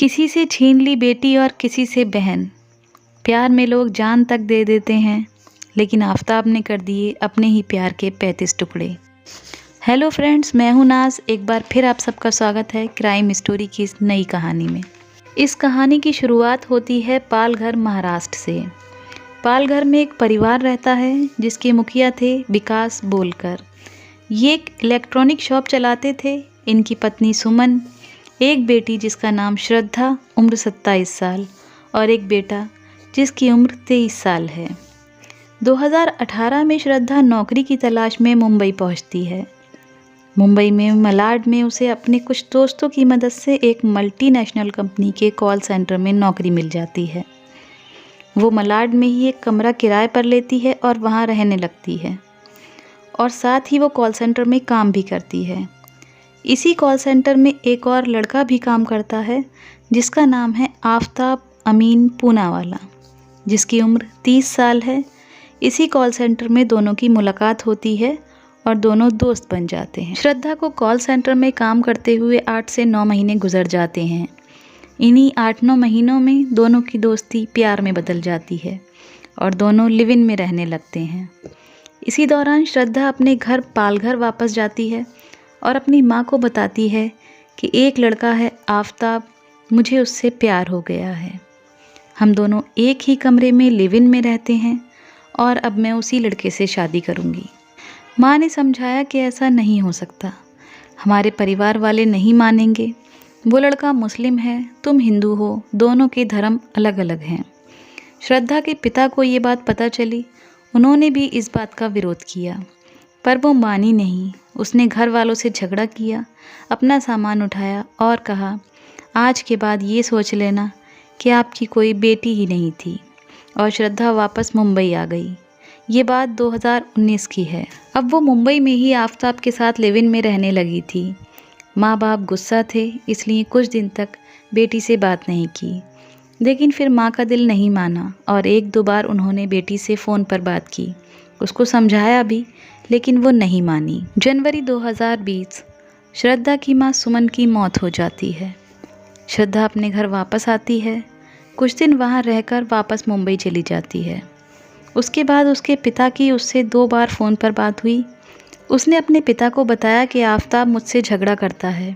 किसी से छीन ली बेटी और किसी से बहन, प्यार में लोग जान तक दे देते हैं, लेकिन आफताब ने कर दिए अपने ही प्यार के 35 टुकड़े। हेलो फ्रेंड्स, मैं हूं नाज। एक बार फिर आप सबका स्वागत है क्राइम स्टोरी की इस नई कहानी में। इस कहानी की शुरुआत होती है पालघर, महाराष्ट्र से। पालघर में एक परिवार रहता है जिसके मुखिया थे विकास बोलकर। ये एक इलेक्ट्रॉनिक शॉप चलाते थे। इनकी पत्नी सुमन, एक बेटी जिसका नाम श्रद्धा, उम्र 27 साल, और एक बेटा जिसकी उम्र 23 साल है। 2018 में श्रद्धा नौकरी की तलाश में मुंबई पहुंचती है। मुंबई में मलाड में उसे अपने कुछ दोस्तों की मदद से एक मल्टीनेशनल कंपनी के कॉल सेंटर में नौकरी मिल जाती है। वो मलाड में ही एक कमरा किराए पर लेती है और वहाँ रहने लगती है, और साथ ही वो कॉल सेंटर में काम भी करती है। इसी कॉल सेंटर में एक और लड़का भी काम करता है जिसका नाम है आफताब अमीन पूनावाला, जिसकी उम्र 30 साल है। इसी कॉल सेंटर में दोनों की मुलाकात होती है और दोनों दोस्त बन जाते हैं। श्रद्धा को कॉल सेंटर में काम करते हुए 8 से 9 महीने गुजर जाते हैं। इन्हीं 8-9 महीनों में दोनों की दोस्ती प्यार में बदल जाती है और दोनों लिव इन में रहने लगते हैं। इसी दौरान श्रद्धा अपने घर पालघर वापस जाती है और अपनी माँ को बताती है कि एक लड़का है आफताब, मुझे उससे प्यार हो गया है। हम दोनों एक ही कमरे में लिव इन में रहते हैं और अब मैं उसी लड़के से शादी करूँगी। माँ ने समझाया कि ऐसा नहीं हो सकता, हमारे परिवार वाले नहीं मानेंगे। वो लड़का मुस्लिम है, तुम हिंदू हो, दोनों के धर्म अलग अलग हैं। श्रद्धा के पिता को ये बात पता चली। उन्होंने भी इस बात का विरोध किया, पर वो मानी नहीं। उसने घर वालों से झगड़ा किया, अपना सामान उठाया और कहा, आज के बाद ये सोच लेना कि आपकी कोई बेटी ही नहीं थी। और श्रद्धा वापस मुंबई आ गई। ये बात 2019 की है। अब वो मुंबई में ही आफताब के साथ लिव इन में रहने लगी थी। माँ बाप गुस्सा थे, इसलिए कुछ दिन तक बेटी से बात नहीं की। लेकिन फिर माँ का दिल नहीं माना और 1-2 बार उन्होंने बेटी से फ़ोन पर बात की। उसको समझाया भी, लेकिन वो नहीं मानी। जनवरी 2020 श्रद्धा की माँ सुमन की मौत हो जाती है। श्रद्धा अपने घर वापस आती है। कुछ दिन वहाँ रहकर वापस मुंबई चली जाती है। उसके बाद उसके पिता की उससे 2 बार फ़ोन पर बात हुई। उसने अपने पिता को बताया कि आफताब मुझसे झगड़ा करता है,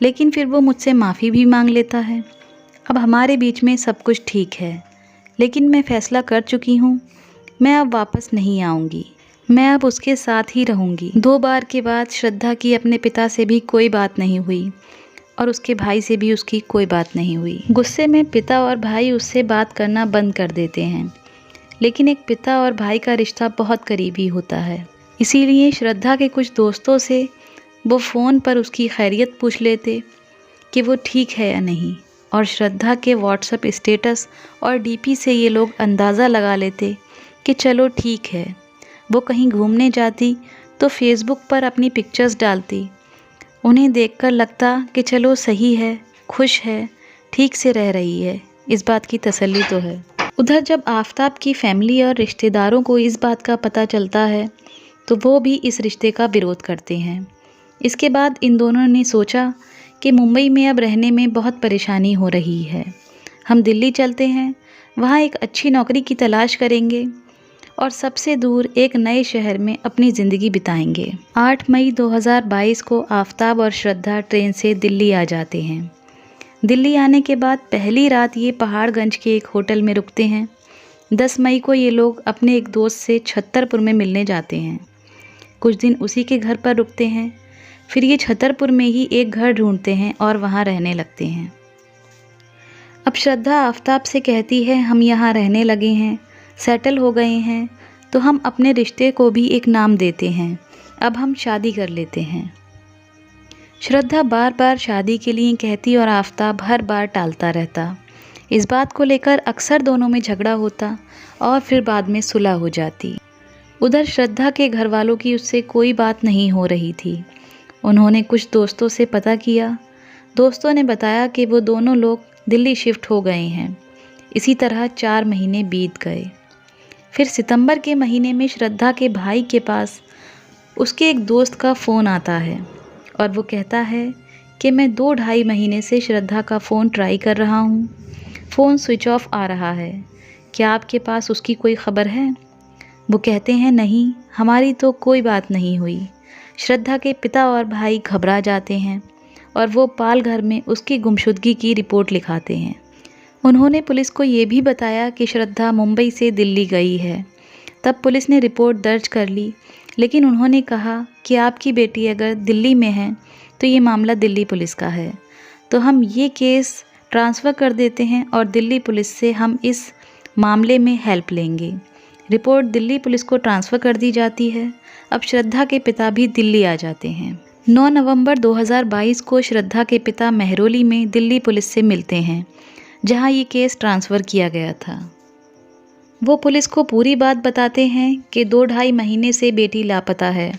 लेकिन फिर वो मुझसे माफ़ी भी मांग लेता है। अब हमारे बीच में सब कुछ ठीक है, लेकिन मैं फ़ैसला कर चुकी हूँ, मैं अब वापस नहीं आऊँगी। मैं अब उसके साथ ही रहूँगी। 2 बार के बाद श्रद्धा की अपने पिता से भी कोई बात नहीं हुई और उसके भाई से भी उसकी कोई बात नहीं हुई। गुस्से में पिता और भाई उससे बात करना बंद कर देते हैं, लेकिन एक पिता और भाई का रिश्ता बहुत करीबी होता है। इसीलिए श्रद्धा के कुछ दोस्तों से वो फ़ोन पर उसकी खैरियत पूछ लेते कि वो ठीक है या नहीं, और श्रद्धा के व्हाट्सएप स्टेटस और डीपी से ये लोग अंदाज़ा लगा लेते कि चलो ठीक है। वो कहीं घूमने जाती तो फेसबुक पर अपनी पिक्चर्स डालती। उन्हें देखकर लगता कि चलो सही है, खुश है, ठीक से रह रही है, इस बात की तसल्ली तो है। उधर जब आफताब की फैमिली और रिश्तेदारों को इस बात का पता चलता है तो वो भी इस रिश्ते का विरोध करते हैं। इसके बाद इन दोनों ने सोचा कि मुंबई में अब रहने में बहुत परेशानी हो रही है, हम दिल्ली चलते हैं, वहाँ एक अच्छी नौकरी की तलाश करेंगे और सबसे दूर एक नए शहर में अपनी ज़िंदगी बिताएंगे। 8 मई 2022 को आफताब और श्रद्धा ट्रेन से दिल्ली आ जाते हैं। दिल्ली आने के बाद पहली रात ये पहाड़गंज के एक होटल में रुकते हैं। 10 मई को ये लोग अपने एक दोस्त से छतरपुर में मिलने जाते हैं। कुछ दिन उसी के घर पर रुकते हैं। फिर ये छतरपुर में ही एक घर ढूंढते हैं और वहाँ रहने लगते हैं। अब श्रद्धा आफताब से कहती है, हम यहाँ रहने लगे हैं, सेटल हो गए हैं, तो हम अपने रिश्ते को भी एक नाम देते हैं, अब हम शादी कर लेते हैं। श्रद्धा बार बार शादी के लिए कहती और आफताब हर बार टालता रहता। इस बात को लेकर अक्सर दोनों में झगड़ा होता और फिर बाद में सुलह हो जाती। उधर श्रद्धा के घर वालों की उससे कोई बात नहीं हो रही थी। उन्होंने कुछ दोस्तों से पता किया। दोस्तों ने बताया कि वो दोनों लोग दिल्ली शिफ्ट हो गए हैं। इसी तरह 4 महीने बीत गए। फिर सितंबर के महीने में श्रद्धा के भाई के पास उसके एक दोस्त का फ़ोन आता है और वो कहता है कि मैं 2-2.5 महीने से श्रद्धा का फ़ोन ट्राई कर रहा हूँ। फ़ोन स्विच ऑफ आ रहा है। क्या आपके पास उसकी कोई ख़बर है? वो कहते हैं नहीं, हमारी तो कोई बात नहीं हुई। श्रद्धा के पिता और भाई घबरा जाते हैं और वो पाल घर में उसकी गुमशुदगी की रिपोर्ट लिखाते हैं। उन्होंने पुलिस को ये भी बताया कि श्रद्धा मुंबई से दिल्ली गई है। तब पुलिस ने रिपोर्ट दर्ज कर ली, लेकिन उन्होंने कहा कि आपकी बेटी अगर दिल्ली में है तो ये मामला दिल्ली पुलिस का है, तो हम ये केस ट्रांसफ़र कर देते हैं और दिल्ली पुलिस से हम इस मामले में हेल्प लेंगे। रिपोर्ट दिल्ली पुलिस को ट्रांसफ़र कर दी जाती है। अब श्रद्धा के पिता भी दिल्ली आ जाते हैं। 9 नवंबर 2022 को श्रद्धा के पिता मेहरौली में दिल्ली पुलिस से मिलते हैं, जहां ये केस ट्रांसफ़र किया गया था। वो पुलिस को पूरी बात बताते हैं कि 2-2.5 महीने से बेटी लापता है।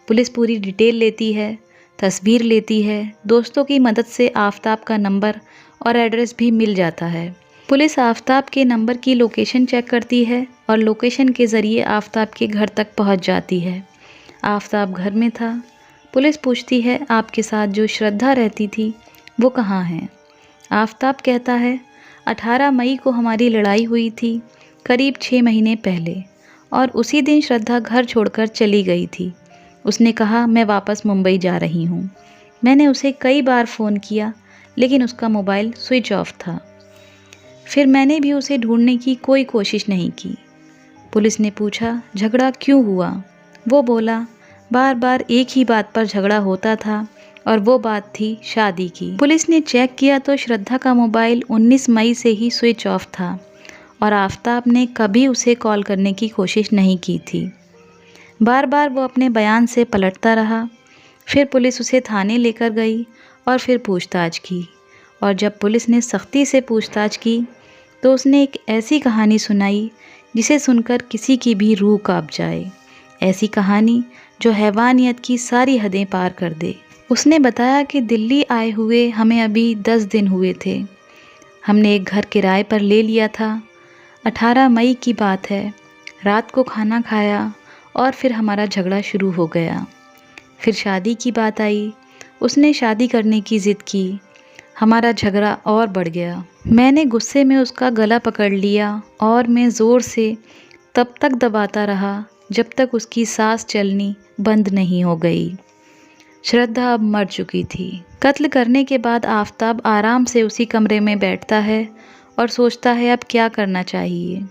पुलिस पूरी डिटेल लेती है, तस्वीर लेती है। दोस्तों की मदद से आफताब का नंबर और एड्रेस भी मिल जाता है। पुलिस आफताब के नंबर की लोकेशन चेक करती है और लोकेशन के ज़रिए आफताब के घर तक पहुंच जाती है। आफताब घर में था। पुलिस पूछती है, आपके साथ जो श्रद्धा रहती थी वो कहाँ है? आफताब कहता है, 18 मई को हमारी लड़ाई हुई थी, करीब 6 महीने पहले, और उसी दिन श्रद्धा घर छोड़कर चली गई थी। उसने कहा मैं वापस मुंबई जा रही हूँ। मैंने उसे कई बार फ़ोन किया, लेकिन उसका मोबाइल स्विच ऑफ था। फिर मैंने भी उसे ढूंढने की कोई कोशिश नहीं की। पुलिस ने पूछा, झगड़ा क्यों हुआ? वो बोला, बार बार एक ही बात पर झगड़ा होता था और वो बात थी शादी की। पुलिस ने चेक किया तो श्रद्धा का मोबाइल 19 मई से ही स्विच ऑफ था और आफताब ने कभी उसे कॉल करने की कोशिश नहीं की थी। बार बार वो अपने बयान से पलटता रहा। फिर पुलिस उसे थाने लेकर गई और फिर पूछताछ की, और जब पुलिस ने सख्ती से पूछताछ की तो उसने एक ऐसी कहानी सुनाई जिसे सुनकर किसी की भी रूह कांप जाए। ऐसी कहानी जो हैवानियत की सारी हदें पार कर दे। उसने बताया कि दिल्ली आए हुए हमें अभी 10 दिन हुए थे। हमने एक घर किराए पर ले लिया था। 18 मई की बात है। रात को खाना खाया और फिर हमारा झगड़ा शुरू हो गया। फिर शादी की बात आई। उसने शादी करने की ज़िद की। हमारा झगड़ा और बढ़ गया। मैंने गुस्से में उसका गला पकड़ लिया और मैं ज़ोर से तब तक दबाता रहा जब तक उसकी सांस चलनी बंद नहीं हो गई। श्रद्धा अब मर चुकी थी। कत्ल करने के बाद आफताब आराम से उसी कमरे में बैठता है और सोचता है अब क्या करना चाहिए।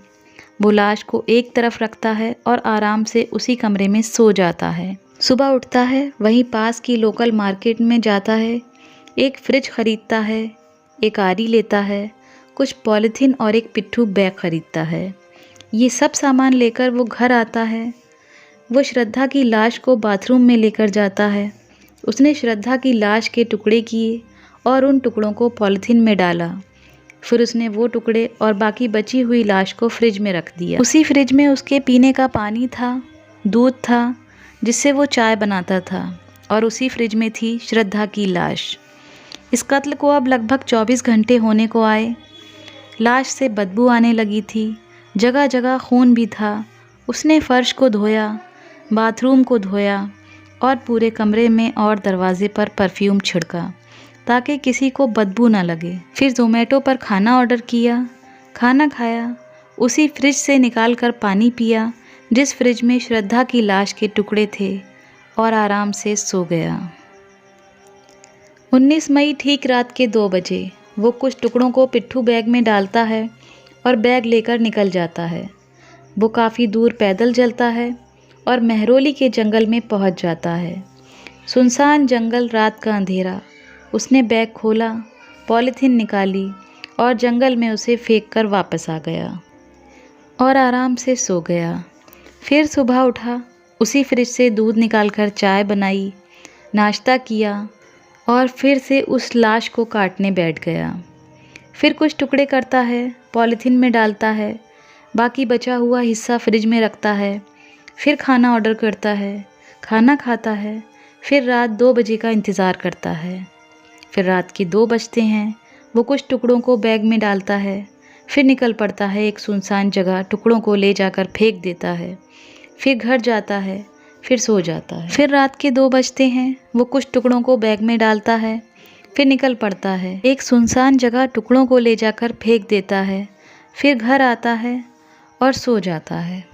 वो लाश को एक तरफ रखता है और आराम से उसी कमरे में सो जाता है। सुबह उठता है, वहीं पास की लोकल मार्केट में जाता है, एक फ्रिज खरीदता है, एक आरी लेता है, कुछ पॉलीथीन और एक पिट्ठू बैग खरीदता है। ये सब सामान लेकर वो घर आता है। वो श्रद्धा की लाश को बाथरूम में लेकर जाता है। उसने श्रद्धा की लाश के टुकड़े किए और उन टुकड़ों को पॉलीथीन में डाला। फिर उसने वो टुकड़े और बाकी बची हुई लाश को फ्रिज में रख दिया। उसी फ्रिज में उसके पीने का पानी था, दूध था जिससे वो चाय बनाता था, और उसी फ्रिज में थी श्रद्धा की लाश। इस कत्ल को अब लगभग 24 घंटे होने को आए। लाश से बदबू आने लगी थी, जगह जगह खून भी था। उसने फर्श को धोया, बाथरूम को धोया और पूरे कमरे में और दरवाजे पर परफ्यूम छिड़का ताकि किसी को बदबू ना लगे। फिर ज़ोमैटो पर खाना ऑर्डर किया, खाना खाया, उसी फ्रिज से निकाल कर पानी पिया जिस फ्रिज में श्रद्धा की लाश के टुकड़े थे, और आराम से सो गया। 19 मई ठीक रात के 2 बजे वो कुछ टुकड़ों को पिट्ठू बैग में डालता है और बैग लेकर निकल जाता है। वो काफ़ी दूर पैदल चलता है और मेहरौली के जंगल में पहुंच जाता है। सुनसान जंगल, रात का अंधेरा। उसने बैग खोला, पॉलीथीन निकाली और जंगल में उसे फेंक कर वापस आ गया और आराम से सो गया। फिर सुबह उठा, उसी फ्रिज से दूध निकालकर चाय बनाई, नाश्ता किया और फिर से उस लाश को काटने बैठ गया। फिर कुछ टुकड़े करता है, पॉलीथीन में डालता है, बाकी बचा हुआ हिस्सा फ्रिज में रखता है। फिर खाना ऑर्डर करता है, खाना खाता है। फिर रात 2 बजे का इंतज़ार करता है। फिर रात के 2 बजते हैं। वो कुछ टुकड़ों को बैग में डालता है, फिर निकल पड़ता है एक सुनसान जगह, टुकड़ों को ले जाकर फेंक देता है। फिर घर जाता है, फिर सो जाता है। फिर रात के 2 बजते हैं। वो कुछ टुकड़ों को बैग में डालता है, फिर निकल पड़ता है। एक सुनसान जगह टुकड़ों को ले जाकर फेंक देता है, फिर घर आता है और सो जाता है।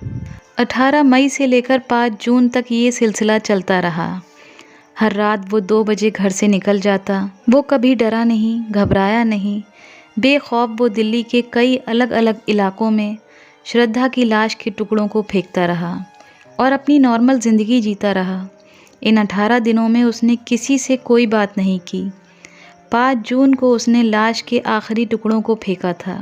18 मई से लेकर 5 जून तक ये सिलसिला चलता रहा। हर रात वो 2 बजे घर से निकल जाता। वो कभी डरा नहीं, घबराया नहीं। बेखौफ वो दिल्ली के कई अलग अलग इलाकों में श्रद्धा की लाश के टुकड़ों को फेंकता रहा और अपनी नॉर्मल ज़िंदगी जीता रहा। इन 18 दिनों में उसने किसी से कोई बात नहीं की। 5 जून को उसने लाश के आखिरी टुकड़ों को फेंका था।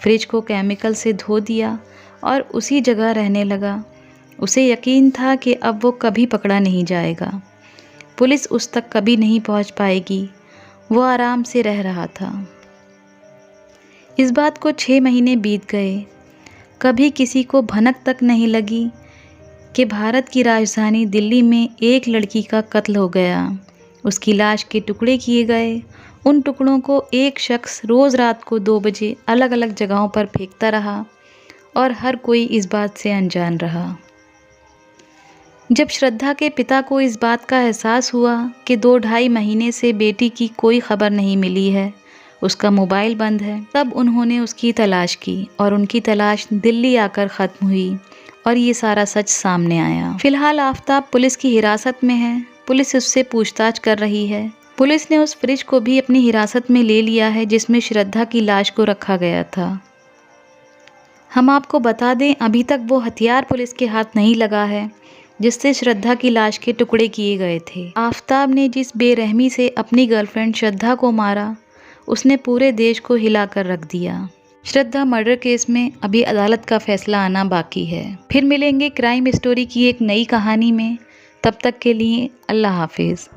फ्रिज को केमिकल से धो दिया और उसी जगह रहने लगा। उसे यकीन था कि अब वो कभी पकड़ा नहीं जाएगा, पुलिस उस तक कभी नहीं पहुंच पाएगी। वो आराम से रह रहा था। इस बात को 6 महीने बीत गए। कभी किसी को भनक तक नहीं लगी कि भारत की राजधानी दिल्ली में एक लड़की का कत्ल हो गया। उसकी लाश के टुकड़े किए गए। उन टुकड़ों को एक शख्स रोज़ रात को 2 बजे अलग अलग जगहों पर फेंकता रहा और हर कोई इस बात से अनजान रहा। जब श्रद्धा के पिता को इस बात का एहसास हुआ कि 2-2.5 महीने से बेटी की कोई खबर नहीं मिली है, उसका मोबाइल बंद है, तब उन्होंने उसकी तलाश की और उनकी तलाश दिल्ली आकर ख़त्म हुई और ये सारा सच सामने आया। फिलहाल आफताब पुलिस की हिरासत में है। पुलिस उससे पूछताछ कर रही है। पुलिस ने उस फ्रिज को भी अपनी हिरासत में ले लिया है जिसमें श्रद्धा की लाश को रखा गया था। हम आपको बता दें, अभी तक वो हथियार पुलिस के हाथ नहीं लगा है जिससे श्रद्धा की लाश के टुकड़े किए गए थे। आफताब ने जिस बेरहमी से अपनी गर्लफ्रेंड श्रद्धा को मारा, उसने पूरे देश को हिला कर रख दिया। श्रद्धा मर्डर केस में अभी अदालत का फैसला आना बाकी है। फिर मिलेंगे क्राइम स्टोरी की एक नई कहानी में। तब तक के लिए अल्लाह हाफिज़।